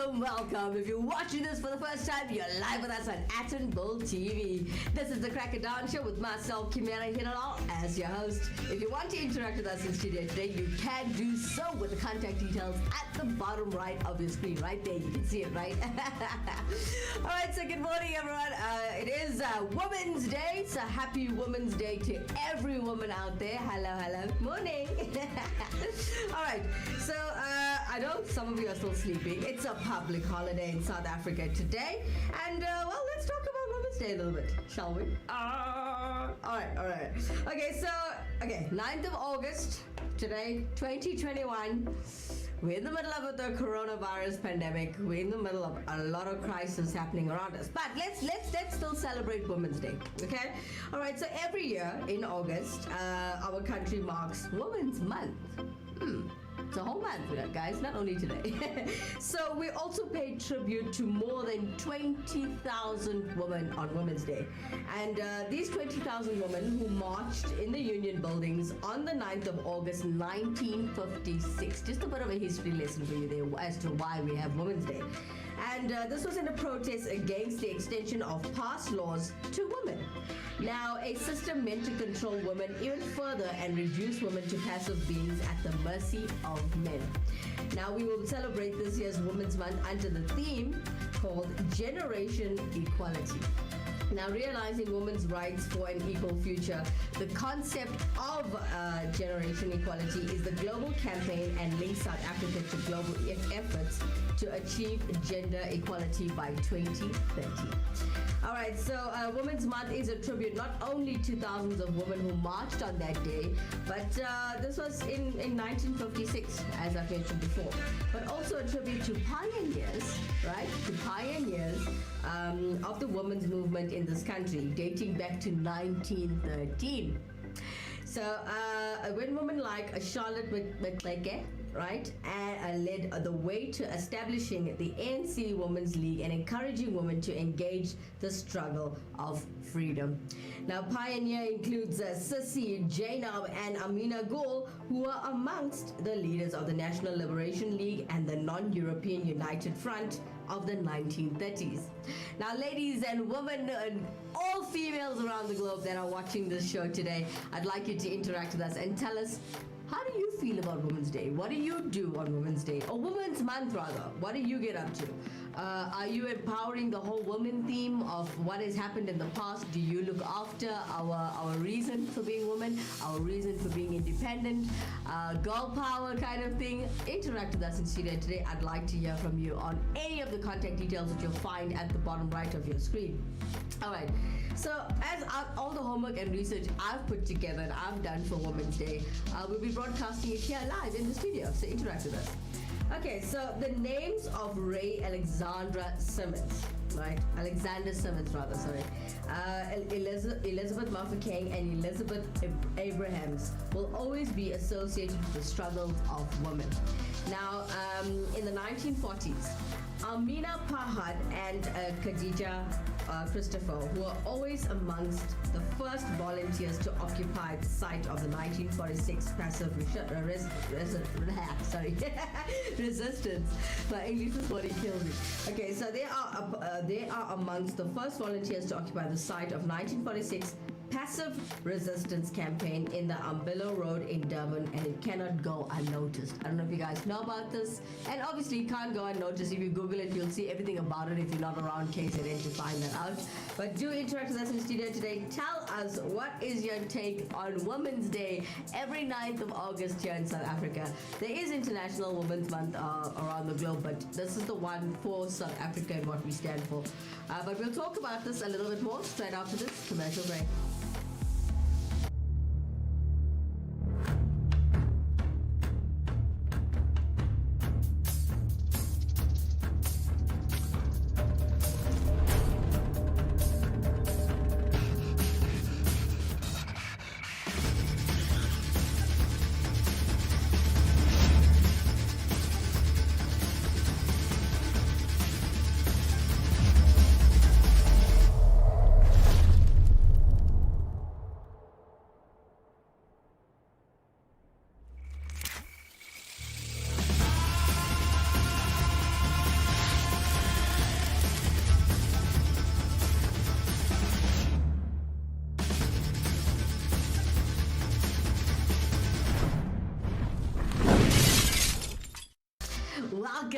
welcome. If you're watching this for the first time, you're live with us on Atten Bull TV. This is the Crack of Dawn Show with myself, Kimera, Heeralal, as your host. If you want to interact with us in studio today, you can do so with the contact details at the bottom right of your screen. Right there, you can see it, right? All right, so good morning, everyone. It is Women's Day, so happy Women's Day to every woman out there. Hello. Morning. All right, so I know some of you are still sleeping. It's a public holiday in South Africa today, and well, let's talk about Women's Day a little bit, shall we? All right. Okay, 9th of August today, 2021. We're in the middle of the coronavirus pandemic. We're in the middle of a lot of crisis happening around us. But let's still celebrate Women's Day, okay? All right, so every year in August, our country marks Women's Month. It's a whole month, guys, not only today. So we also paid tribute to more than 20,000 women on Women's Day. And these 20,000 women who marched in the Union buildings on the 9th of August 1956. Just a bit of a history lesson for you there as to why we have Women's Day. And this was in a protest against the extension of past laws to women. Now, a system meant to control women even further and reduce women to passive beings at the mercy of men. Now, we will celebrate this year's Women's Month under the theme called Generation Equality. Now, realizing women's rights for an equal future, the concept of generation equality is the global campaign and links South Africa to global efforts to achieve gender equality by 2030. All right, so Women's Month is a tribute not only to thousands of women who marched on that day, but this was in 1956, as I've mentioned before, but also a tribute to pioneers, right? To pioneers of the women's movement in this country, dating back to 1913. So when women like Charlotte McLake, right, led the way to establishing the ANC Women's League and encouraging women to engage the struggle of freedom. Now, pioneer includes Sissy, Jainab, and Amina Gul, who were amongst the leaders of the National Liberation League and the Non-European United Front of the 1930s. Now, ladies and women and all females around the globe that are watching this show today, I'd like you to interact with us and tell us, how do you feel about Women's Day? What do you do on Women's Day? Or Women's Month, rather. What do you get up to? Are you empowering the whole women theme of what has happened in the past? Do you look after our reason for being women, our reason for being independent, girl power kind of thing? Interact with us in studio today. I'd like to hear from you on any of the contact details that you'll find at the bottom right of your screen. All right. So as all the homework and research I've put together and I've done for Women's Day, we'll be broadcasting it here live in the studio, so interact with us. Okay, so the names of Ray Alexander Simmons, right? Alexander Simmons, rather, sorry. Elizabeth Mafeking and Elizabeth Abrahams will always be associated with the struggles of women. Now, in the 1940s, Amina Pahad and Khadija Christopher, who are always amongst the first volunteers to occupy the site of the 1946 passive resistance. My English is what killed me. Okay, so they are amongst the first volunteers to occupy the site of 1946 passive resistance campaign in the Umbilla Road in Durban, and it cannot go unnoticed. I don't know if you guys know about this, and obviously it can't go unnoticed. If you Google it, you'll see everything about it if you're not around KZN to find that out. But do interact with us in studio today. Tell us, what is your take on Women's Day every 9th of August here in South Africa? There is International Women's Month around the globe, but this is the one for South Africa and what we stand for. But we'll talk about this a little bit more straight after this commercial break.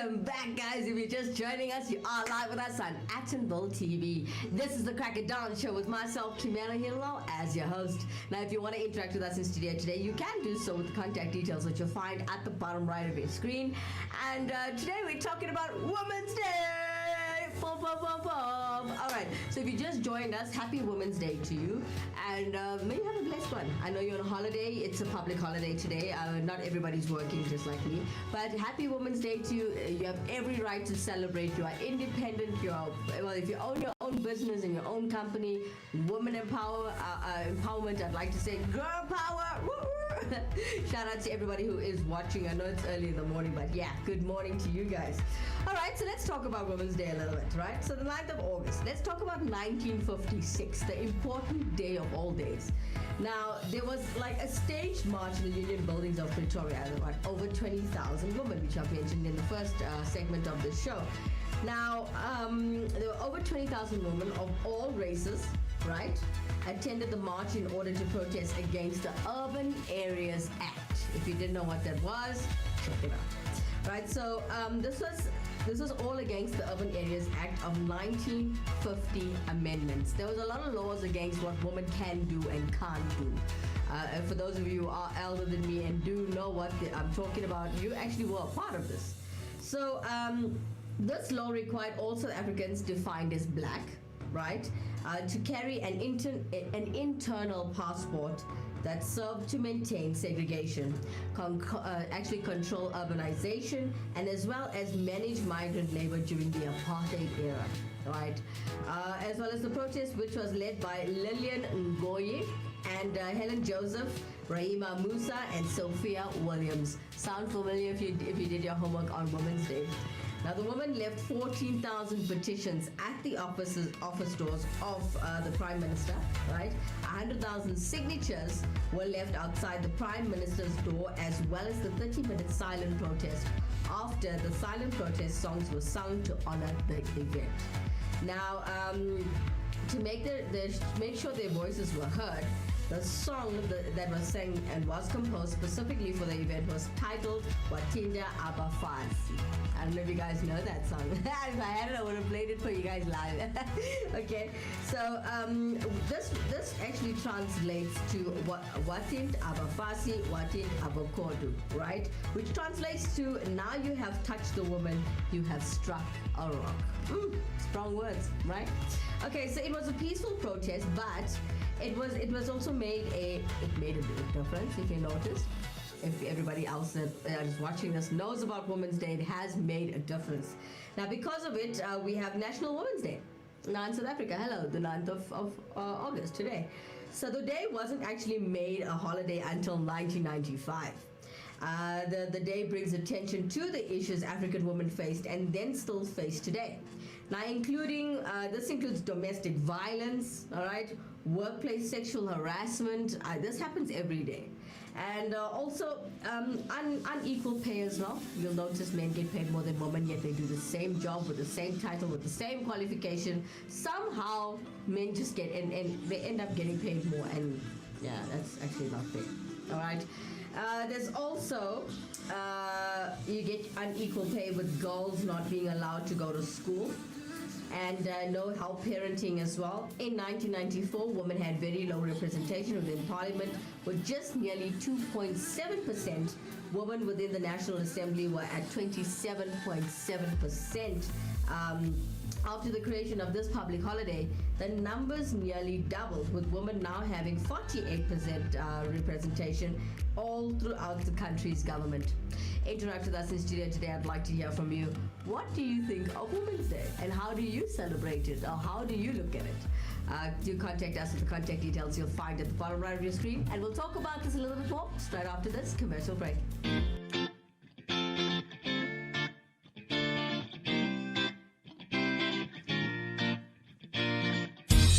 Welcome back, guys. If you're just joining us, you are live with us on Attenborough TV. This is the Crack of Dawn show with myself, Kimera, Heeralal, as your host. Now, if you want to interact with us in studio today, you can do so with the contact details that you'll find at the bottom right of your screen. And today we're talking about Women's Day. Boom, boom, boom, boom. All right. So if you just joined us, happy Women's Day to you, and may you have a blessed one. I know you're on a holiday. It's a public holiday today. Not everybody's working, just like me. But happy Women's Day to you. You have every right to celebrate. You are independent. If you own your own business and your own company, women empowerment. I'd like to say, girl power. Shout out to everybody who is watching. I know it's early in the morning, but yeah, good morning to you guys. All right, so let's talk about Women's Day a little bit, right? So the 9th of August. Let's talk about 1956, the important day of all days. Now, there was like a staged march in the Union buildings of Pretoria, over 20,000 women, which I've mentioned in the first segment of the show. Now, there were over 20,000 women of all races, right, attended the march in order to protest against the Urban Areas Act. If you didn't know what that was, check it out. Right, so this was all against the Urban Areas Act of 1950 amendments. There was a lot of laws against what women can do and can't do. And for those of you who are elder than me and do know what I'm talking about, you actually were a part of this. So this law required all South Africans defined as black, right, to carry an internal passport that served to maintain segregation, actually control urbanization, and as well as manage migrant labor during the apartheid era, right? As well as the protest, which was led by Lillian Ngoyi and Helen Joseph, Rahima Musa, and Sophia Williams. Sound familiar if you did your homework on Women's Day? Now, the woman left 14,000 petitions at the office doors of the Prime Minister, right? 100,000 signatures were left outside the Prime Minister's door, as well as the 30-minute silent protest after the silent protest songs were sung to honor the event. Now, to make sure their voices were heard, the song that was sang and was composed specifically for the event was titled Watinda Abafasi. I don't know if you guys know that song. If I had it, I would have played it for you guys live. Okay, so this actually translates to Watind Abafasi, Watind Abakodu, right? Which translates to, now you have touched the woman, you have struck a rock. Strong words, right? Okay, so it was a peaceful protest, but it was also made a big difference, if you noticed. If everybody else that is watching this knows about Women's Day, it has made a difference. Now, because of it, we have National Women's Day now in South Africa. Hello, the 9th of August today. So the day wasn't actually made a holiday until 1995. The day brings attention to the issues African women faced and then still face today. Now, this includes domestic violence, all right, workplace sexual harassment. This happens every day. And also unequal pay as well. You'll notice men get paid more than women, yet they do the same job with the same title, with the same qualification. Somehow men just get, and they end up getting paid more, and yeah, that's actually not fair. All right. There's also, you get unequal pay with girls not being allowed to go to school, and no help parenting as well. In 1994, women had very low representation within Parliament, with just nearly 2.7%. Women within the National Assembly were at 27.7%. After the creation of this public holiday, the numbers nearly doubled, with women now having 48% representation all throughout the country's government. Interact with us in studio today. I'd like to hear from you. What do you think of Women's Day, and how do you celebrate it, or how do you look at it? Do contact us with the contact details you'll find at the bottom right of your screen, and we'll talk about this a little bit more straight after this commercial break.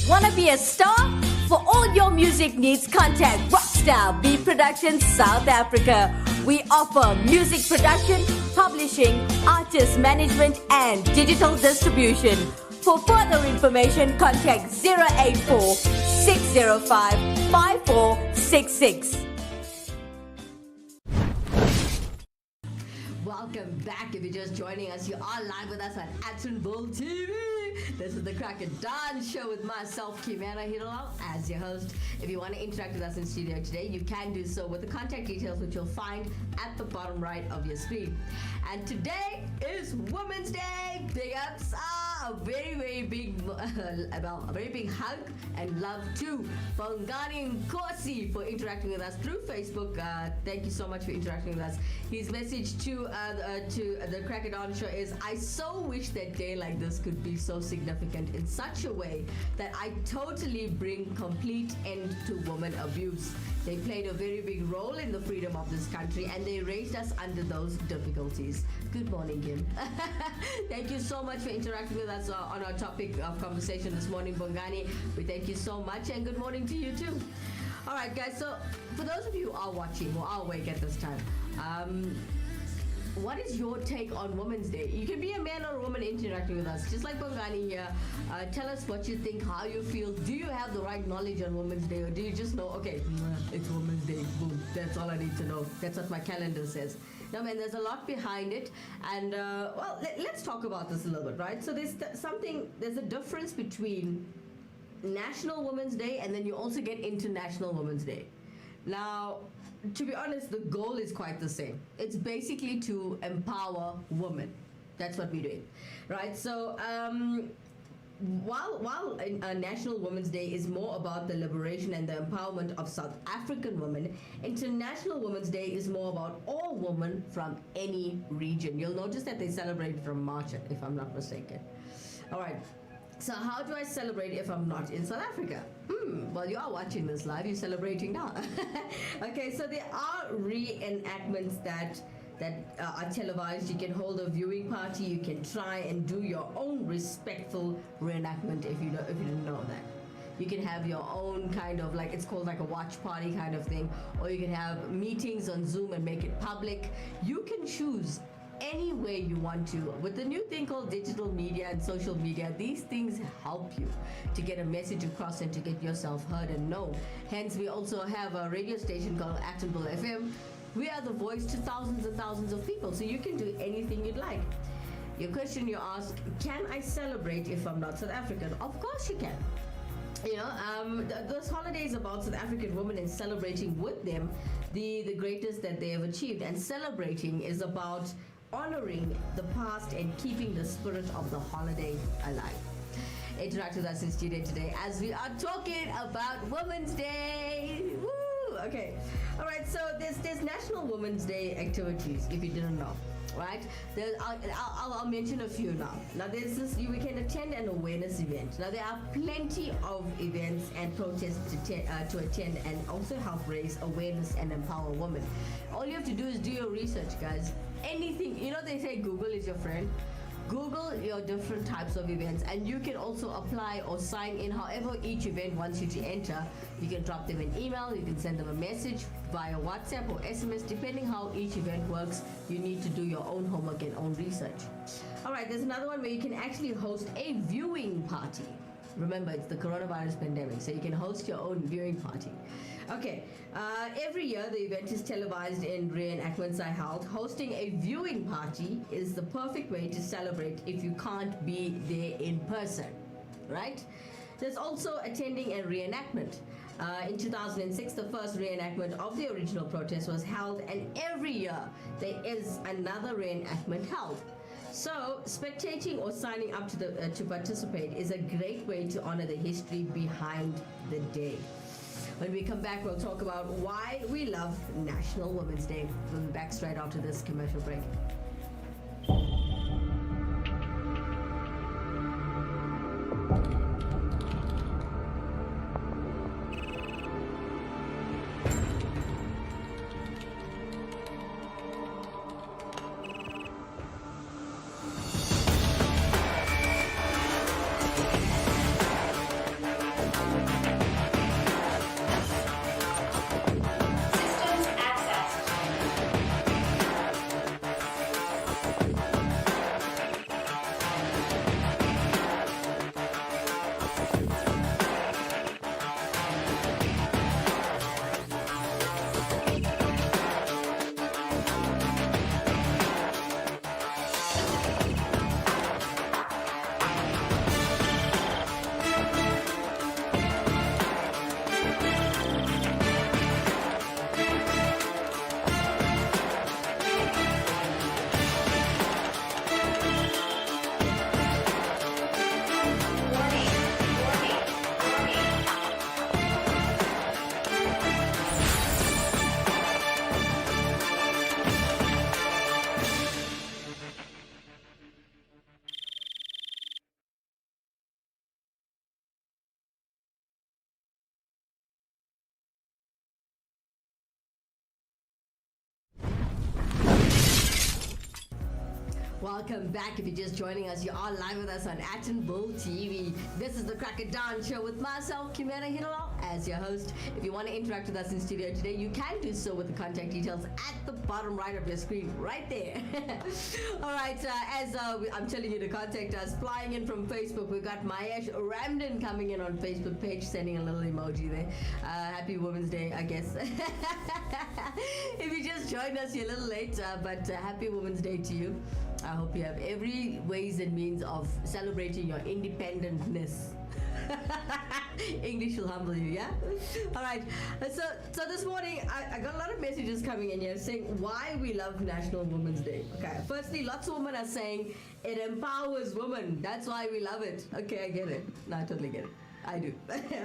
Wanna be a star? For all your music needs, contact Rockstar Beat Productions South Africa. We offer music production, publishing, artist management, and digital distribution. For further information, contact 084 605 5466. Welcome back. If you're just joining us, you are live with us on Action Bull TV. This is the Crack and Dawn Show with myself, Kimera, Heeralal, as your host. If you want to interact with us in studio today, you can do so with the contact details, which you'll find at the bottom right of your screen. And today is Women's Day. Big ups. A very, very big, a very big hug and love to Bongani and Kosi for interacting with us through Facebook. Thank you so much for interacting with us. His message to the Crack and Dawn Show is, I so wish that day like this could be so significant in such a way that I totally bring complete end to woman abuse. They played a very big role in the freedom of this country and they raised us under those difficulties. Good morning, Kim. Thank you so much for interacting with us on our topic of conversation this morning, Bongani. We thank you so much and good morning to you too. All right, guys, so for those of you who are watching, who are awake at this time, what is your take on Women's Day? You can be a man or a woman interacting with us, just like Bongani here. Tell us what you think, how you feel. Do you have the right knowledge on Women's Day, or do you just know, okay, it's Women's Day, boom, that's all I need to know. That's what my calendar says. No, man, there's a lot behind it. And, let's talk about this a little bit, right? So there's a difference between National Women's Day and then you also get International Women's Day. Now, to be honest, the goal is quite the same. It's basically to empower women. That's what we're doing, right? So while National Women's Day is more about the liberation and the empowerment of South African women, International Women's Day is more about all women from any region. You'll notice that they celebrate from March, if I'm not mistaken. All right. So how do I celebrate if I'm not in South Africa? Well, you are watching this live. You're celebrating now. Okay, so there are reenactments that are televised. You can hold a viewing party. You can try and do your own respectful reenactment if you didn't know that. You can have your own kind of, like, it's called like a watch party kind of thing, or you can have meetings on Zoom and make it public. You can choose any way you want to. With the new thing called digital media and social media, these things help you to get a message across and to get yourself heard and known. Hence, we also have a radio station called Actionable FM. We are the voice to thousands and thousands of people, so you can do anything you'd like. Your question you ask, can I celebrate if I'm not South African? Of course you can. You know, this holiday is about South African women and celebrating with them the greatest that they have achieved. And celebrating is about honoring the past and keeping the spirit of the holiday alive. Interact with us in studio today as we are talking about Women's Day. Woo! Okay. All right. So there's National Women's Day activities, if you didn't know. Right? I'll mention a few now. Now there's this, we can attend an awareness event. Now there are plenty of events and protests to attend and also help raise awareness and empower women. All you have to do is do your research, guys. Anything, you know, they say Google is your friend. Google your different types of events, and you can also apply or sign in however each event wants you to enter. You can drop them an email, you can send them a message via WhatsApp or SMS, depending how each event works. You need to do your own homework and own research. All right, there's another one where you can actually host a viewing party. Remember, it's the coronavirus pandemic, so you can host your own viewing party. Okay, every year the event is televised in reenactments are held. Hosting a viewing party is the perfect way to celebrate if you can't be there in person, right? There's also attending a reenactment. In 2006, the first reenactment of the original protest was held, and every year there is another reenactment held. So, spectating or signing up to participate is a great way to honor the history behind the day. When we come back, we'll talk about why we love National Women's Day. We'll be back straight after this commercial break. Welcome back. If you're just joining us, you are live with us on Atten Bull TV. This is the Crack of Dawn show with myself, Kimera, Heeralal, as your host. If you want to interact with us in studio today, you can do so with the contact details at the bottom right of your screen, right there. All right, I'm telling you to contact us, flying in from Facebook, we've got Mahesh Ramdan coming in on Facebook page, sending a little emoji there. Happy Women's Day, I guess. If you just joined us, you're a little late, but happy Women's Day to you. I hope you have every ways and means of celebrating your independentness. English will humble you, yeah? All right. So this morning, I got a lot of messages coming in here saying why we love National Women's Day. Okay. Firstly, lots of women are saying it empowers women. That's why we love it. Okay, I get it. No, I totally get it. I do.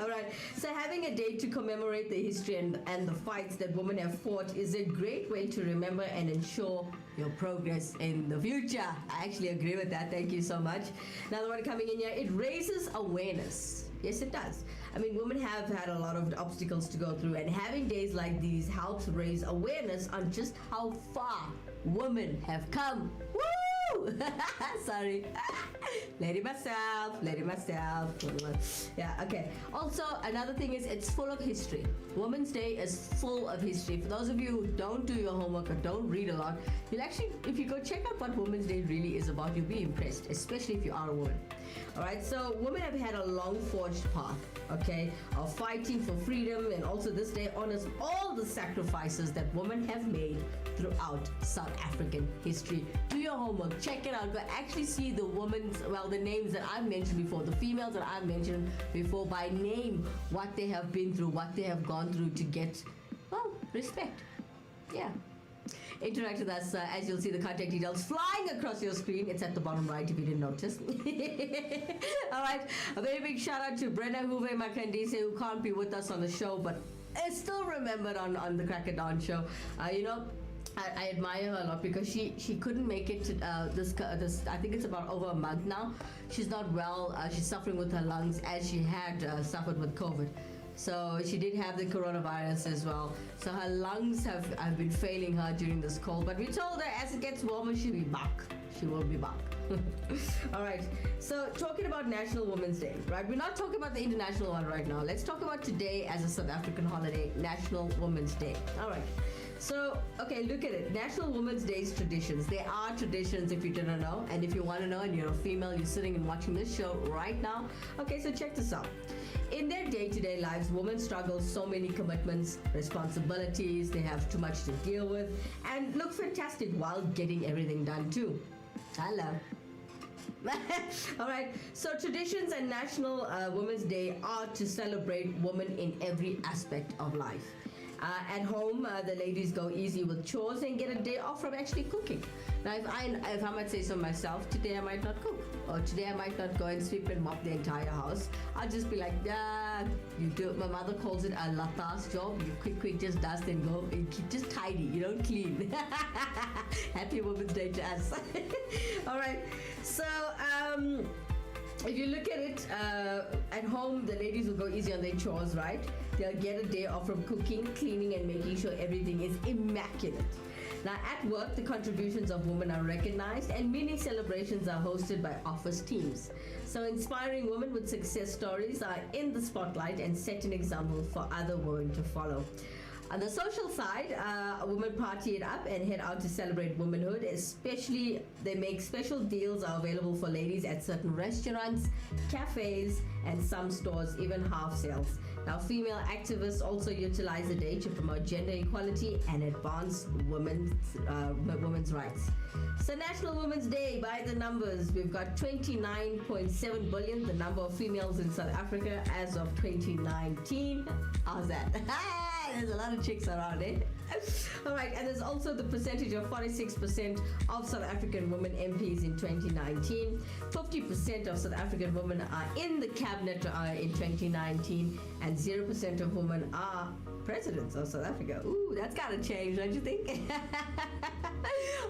All right. So having a day to commemorate the history and the fights that women have fought is a great way to remember and ensure your progress in the future. I actually agree with that. Thank you so much. Another one coming in here. It raises awareness. Yes, it does. I mean, women have had a lot of obstacles to go through, and having days like these helps raise awareness on just how far women have come. Woo! Sorry. Lady myself. Yeah, okay. Also, another thing is it's full of history. Women's Day is full of history. For those of you who don't do your homework or don't read a lot, you'll actually, if you go check out what Women's Day really is about, you'll be impressed, especially if you are a woman. All right, so women have had a long forged path, okay, of fighting for freedom, and also this day honors all the sacrifices that women have made throughout South African history. Do your homework, check it out, go actually see the the names that I've mentioned before, the females that I've mentioned before by name, what they have been through, what they have gone through to get, well, respect. Yeah. Interact with us as you'll see the contact details flying across your screen. It's at the bottom right if you didn't notice. All right, a very big shout out to Brenda Huve Makandise, who can't be with us on the show but is still remembered on the Crack of Dawn show. I admire her a lot because she couldn't make it to this I think it's about over a month now. She's not well. She's suffering with her lungs as she had suffered with COVID. So she did have the coronavirus as well. So her lungs have been failing her during this cold. But we told her as it gets warmer, she'll be back. She will be back. All right. So talking about National Women's Day, right? We're not talking about the international one right now. Let's talk about today as a South African holiday, National Women's Day. All right. So, okay, look at it. National Women's Day's traditions. There are traditions if you didn't know. And if you want to know and you're a female, you're sitting and watching this show right now. Okay, so check this out. In their day-to-day lives, women struggle so many commitments, responsibilities, they have too much to deal with, and look fantastic while getting everything done too. Hello. All right, so traditions and National Women's Day are to celebrate women in every aspect of life. At home, the ladies go easy with chores and get a day off from actually cooking. Now, if I might say so myself, today I might not cook, or today I might not go and sweep and mop the entire house. I'll just be like, you do. My mother calls it a latas job. You quick, just dust and go. Just tidy. You don't clean. Happy Women's Day to us. All right. So, if you look at it, at home, the ladies will go easy on their chores, right? They'll get a day off from cooking, cleaning, and making sure everything is immaculate. Now, at work, the contributions of women are recognized, and many celebrations are hosted by office teams. So, inspiring women with success stories are in the spotlight and set an example for other women to follow. On the social side, women party it up and head out to celebrate womanhood. Especially, they make special deals are available for ladies at certain restaurants, cafes, and some stores, even half sales. Now, female activists also utilize the day to promote gender equality and advance women's rights. So, National Women's Day, by the numbers, we've got 29.7 billion, the number of females in South Africa as of 2019. How's that? There's a lot of chicks around, eh? All right, and there's also the percentage of 46% of South African women MPs in 2019. 50% of South African women are in the cabinet in 2019, and 0% of women are presidents of South Africa. Ooh, that's gotta change, don't you think?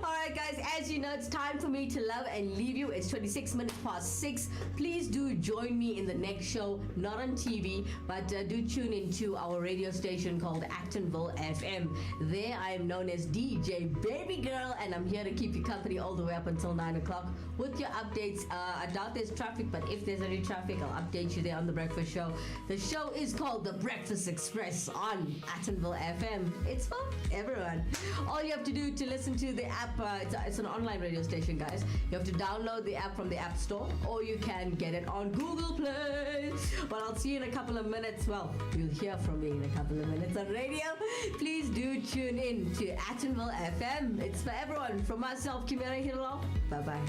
Alright, guys, as you know, it's time for me to love and leave you. It's 26 minutes past 6. Please do join me in the next show, not on TV, but do tune into our radio station called Actonville FM. There, I am known as DJ Baby Girl, and I'm here to keep you company all the way up until 9 o'clock with your updates. I doubt there's traffic, but if there's any traffic, I'll update you there on The Breakfast Show. The show is called The Breakfast Express on Actonville FM. It's for everyone. All you have to do to listen to the app, it's an online radio station, guys. You have to download the app from the App Store, or you can get it on Google Play. But I'll see you in a couple of minutes. Well, you'll hear from me in a couple of minutes on radio. Please do tune in to Actonville FM. It's for everyone. From myself, Kimera, Heeralal. Bye-bye.